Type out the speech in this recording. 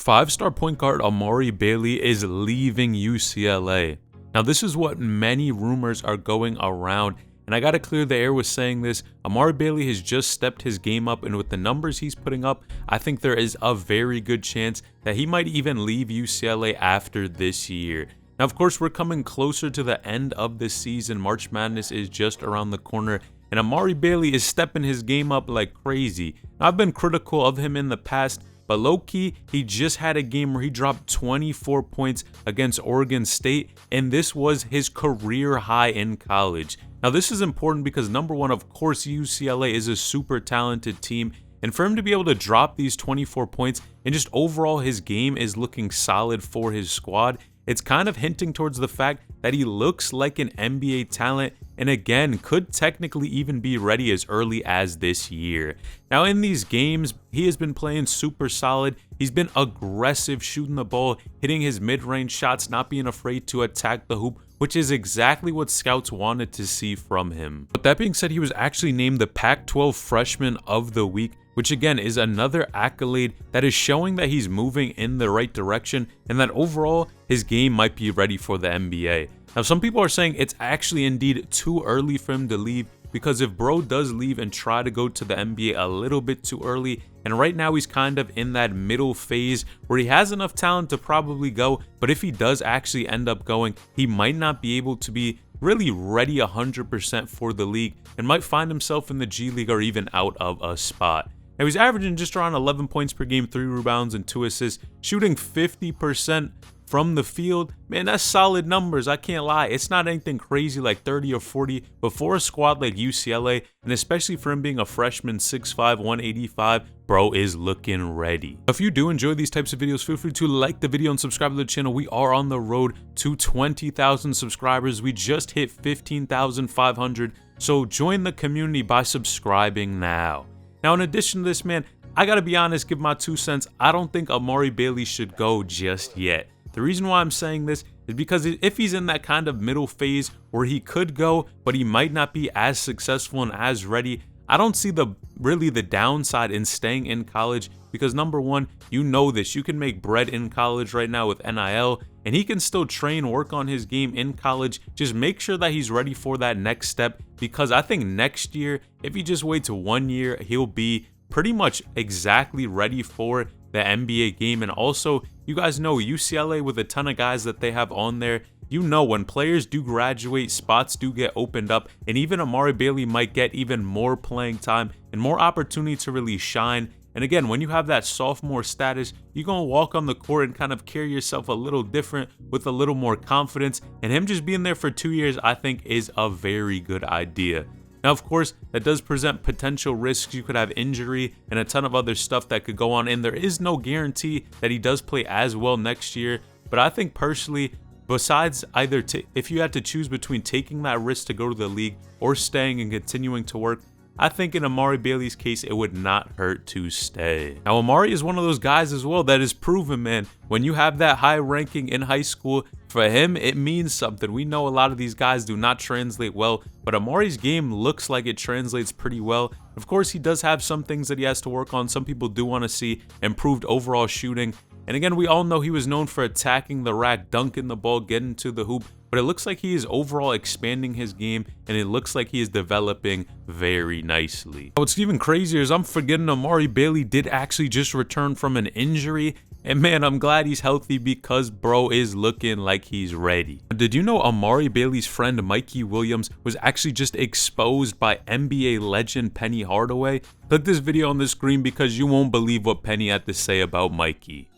5-star point guard Amari Bailey is leaving UCLA. Now, this is what many rumors are going around, and I gotta clear the air with saying this. Amari Bailey has just stepped his game up, and with the numbers he's putting up, I think there is a very good chance that he might even leave UCLA after this year. Now, of course, we're coming closer to the end of this season. March Madness is just around the corner, and Amari Bailey is stepping his game up like crazy. Now, I've been critical of him in the past, but low-key, he just had a game where he dropped 24 points against Oregon State, and this was his career high in college. Now, this is important because, number one, of course, UCLA is a super talented team, and for him to be able to drop these 24 points and just overall his game is looking solid for his squad, it's kind of hinting towards the fact that he looks like an NBA talent and again could technically even be ready as early as this year. Now, in these games, he has been playing super solid. He's been aggressive shooting the ball, hitting his mid-range shots, not being afraid to attack the hoop, which is exactly what scouts wanted to see from him. But that being said, he was actually named the Pac-12 Freshman of the Week, which again is another accolade that is showing that he's moving in the right direction and that overall his game might be ready for the NBA. Now, some people are saying it's actually indeed too early for him to leave, because if bro does leave and try to go to the NBA a little bit too early, and right now he's kind of in that middle phase where he has enough talent to probably go, but if he does actually end up going, he might not be able to be really ready 100% for the league and might find himself in the G League or even out of a spot. Now, he's averaging just around 11 points per game, 3 rebounds, and 2 assists, shooting 50% from the field. Man, that's solid numbers. I can't lie. It's not anything crazy like 30 or 40, but for a squad like UCLA, and especially for him being a freshman, 6'5", 185, bro is looking ready. If you do enjoy these types of videos, feel free to like the video and subscribe to the channel. We are on the road to 20,000 subscribers. We just hit 15,500, so join the community by subscribing now. Now, in addition to this, man, I gotta be honest, give my 2 cents. I don't think Amari Bailey should go just yet. The reason why I'm saying this is because if he's in that kind of middle phase where he could go, but he might not be as successful and as ready, I don't see really the downside in staying in college, because number one, you know this, you can make bread in college right now with NIL, and he can still train, work on his game in college. Just make sure that he's ready for that next step, because I think next year, if he just waits 1 year, he'll be pretty much exactly ready for the NBA game. And also, you guys know UCLA, with a ton of guys that they have on there, you know when players do graduate, spots do get opened up, and even Amari Bailey might get even more playing time and more opportunity to really shine. And again, when you have that sophomore status, you're going to walk on the court and kind of carry yourself a little different with a little more confidence. And him just being there for 2 years, I think, is a very good idea. Now, of course, that does present potential risks. You could have injury and a ton of other stuff that could go on. And there is no guarantee that he does play as well next year. But I think personally, besides either if you had to choose between taking that risk to go to the league or staying and continuing to work, I think in Amari Bailey's case, it would not hurt to stay. Now, Amari is one of those guys as well that is proven, man, when you have that high ranking in high school, for him, it means something. We know a lot of these guys do not translate well, but Amari's game looks like it translates pretty well. Of course, he does have some things that he has to work on. Some people do want to see improved overall shooting. And again, we all know he was known for attacking the rack, dunking the ball, getting to the hoop. But it looks like he is overall expanding his game, and it looks like he is developing very nicely. What's even crazier is I'm forgetting Amari Bailey did actually just return from an injury. And man, I'm glad he's healthy, because bro is looking like he's ready. Did you know Amari Bailey's friend Mikey Williams was actually just exposed by NBA legend Penny Hardaway? Click this video on the screen because you won't believe what Penny had to say about Mikey.